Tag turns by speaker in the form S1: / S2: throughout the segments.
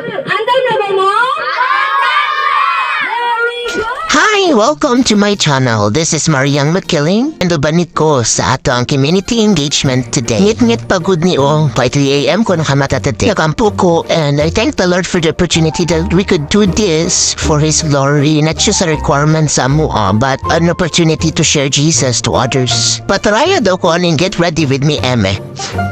S1: Antay na ba mo?
S2: Hi! Welcome to my channel. This is Mariang McKilling and ubanit ko sa atong community engagement today. Ngit-ngit pagod ni O by 3 a.m. ko nakamatatati. Nakampo ko and I thank the Lord for the opportunity that we could do this for His glory. Not just a requirement sa mua but an opportunity to share Jesus to others. Pataraya daw ko aning get ready with me, eme.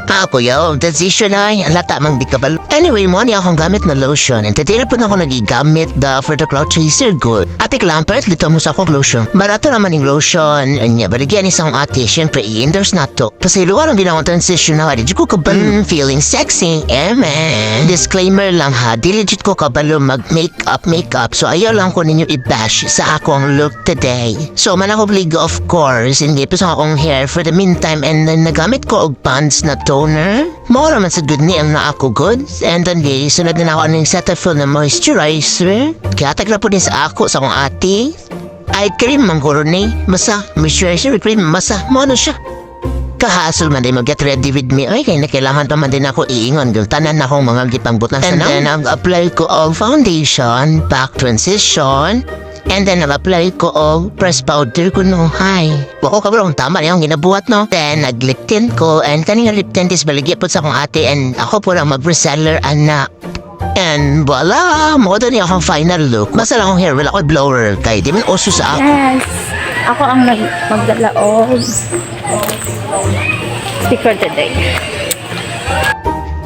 S2: Ako yo, decision ay alata mang di kabalo. Anyway, mo niya akong gamit na lotion and today po na ako nagigamit the for the cloud chaser good. Atik lampert, dito mo sa akong lotion. Barato naman yung lotion. Anya, baligyan isang ate, syempre i-endorse na to. Kasi luwa lang ginawang transition na di ko kabalo feeling sexy, man. Disclaimer lang ha, di legit ko kabalo mag-makeup. So ayaw lang ko ninyo i-bash sa akong look today. So manakoblig of course, hindi pa sa akong hair for the meantime and then nagamit ko og pants na toner. Mao naman sa good ni ang na ako good. And then guys, sunod na ako ng Cetaphil na moisturizer. Kaya tagla po din sa ako sa akong ate. Ay cream mang ni masa, moisturizer cream masa, mo na siya. Kahasol man din mag-get ready with me. Ay, kaya kailangan pa man din ako iingon. Tanan na akong mga gipangbutan sa and then nag-apply ko og foundation, back transition, and then nag-apply ko og press powder ko no. Hi. Wako kabrong tama na yung ginabuhat no. Then nag-lip tint ko and kanina lip tint is baligya po sa akong ate and ako po lang mag-reseller anak. And voila! Mo niya akong final look. Basta lang akong hair, wala ko blower kay di man oso sa ako.
S1: Yes. Ako ang magdalaog. Sticker today.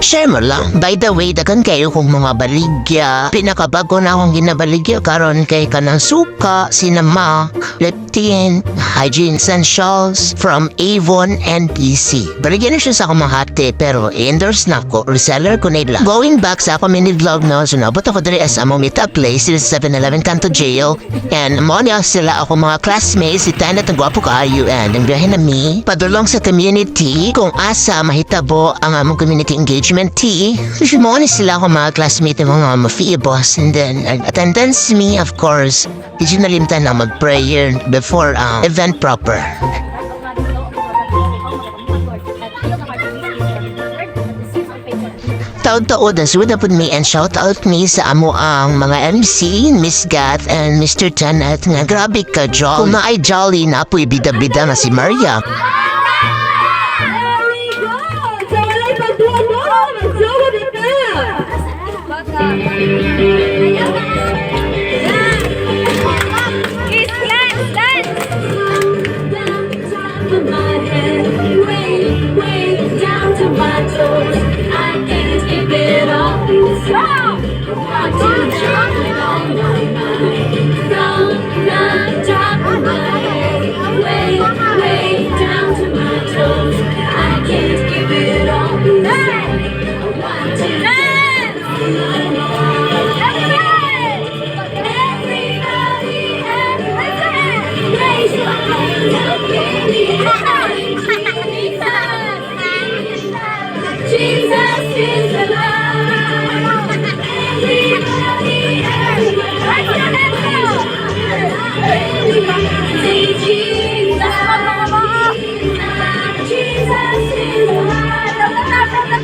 S2: Share mo lang. By the way, dagan kayo kung mga baligya. Pinakabago na akong ginabaligya karon kay kanang suka, sinamak, lip tint, hygiene essentials from Avon and PC. Baligyan na siya sa akong mga hati pero endorse na ko. Reseller ko na ila. Going back sa akong mini vlog no, so nabot ako dali sa among meetup place sa 7-Eleven Kanto Jail. And mo niya sila ako mga classmates, si Tana at ang gwapo kaayo and ang biyahe na mi. Padulong sa community kung asa mahitabo ang among community engagement tea. Mo ni sila ako mga classmate ng mga mafia boss and then attendance me of course. Did you nalimtan na mag-prayer before event proper. Taon-taon na suda po me and shout out me sa amo ang mga MC, Miss Gath and Mr. Tanat nga grabe ka jolly. Kung naay jolly na po'y bida-bida nga si Maria.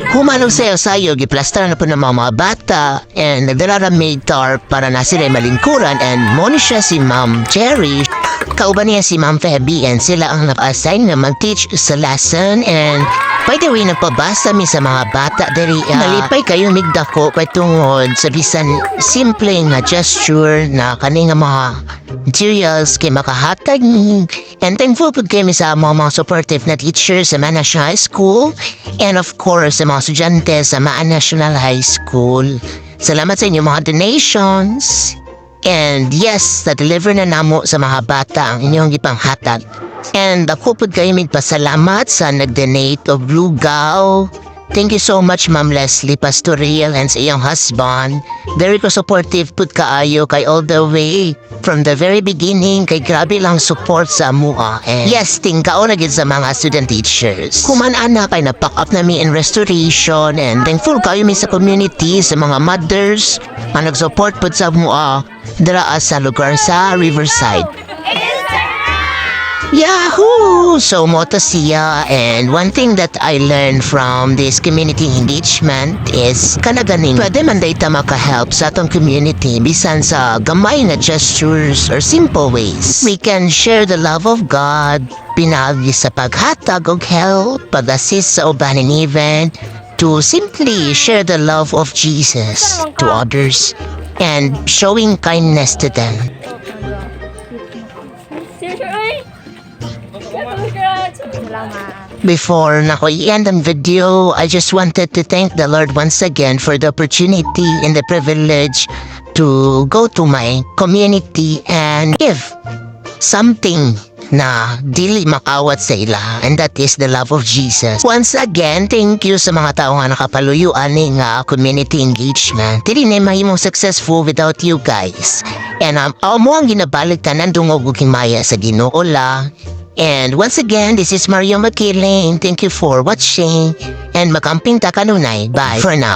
S2: Humanong sayo-sayo, giplastar na po ng mga bata and nagdala na maid tarp para na sila malingkuran and mo ni siya si Ma'am Cherry. Kauban niya si Ma'am Feby and sila ang naka-assign na mag-teach sa lesson and by the way, nagpabasa mi sa mga bata diri. Nalipay kayo migdako kay tungod sa bisan simple nga gesture na kani nga mga materials kay makahatag and thankful po kami sa mga supportive na teachers sa Mana High School and of course sa mga estudyante sa Maan National High School. Salamat sa inyo mga donations. And yes, na-deliver na namo sa mga bata ang inyong ipanghatag. And ako po kayo magpasalamat sa nag-donate of lugaw. Thank you so much, Ma'am Leslie Pastorial and sa iyong husband. Very supportive po kaayo kay all the way. From the very beginning, kay grabe lang support sa mua. And yes, tingkao na gid sa mga student teachers. Kuman-ana kay na-pack up na mi in restoration and thankful kayo mi sa community, sa mga mothers na nag-support po sa mua dira sa lugar sa Riverside. Yahoo! So moto siya, and one thing that I learned from this community engagement is kanaganing pwede man day ta makahelp sa atong community bisan sa gamay na gestures or simple ways. We can share the love of God, pinagi sa paghatag og help, pag-assist sa uban, and even to simply share the love of Jesus to others and showing kindness to them.
S1: Salamat.
S2: Before na ko i-end ang video, I just wanted to thank the Lord once again for the opportunity and the privilege to go to my community and give something na dili makawat sa ila, and that is the love of Jesus. Once again, thank you sa mga tao nga nakapaluyuan ni nga community engagement. Dili na mahimong successful without you guys. And mo ang ginabalik tanan dungog ug himaya sa Ginoo la. And once again, this is Mario McKilling. Thank you for watching. And magamping ta kanunay. Bye for now.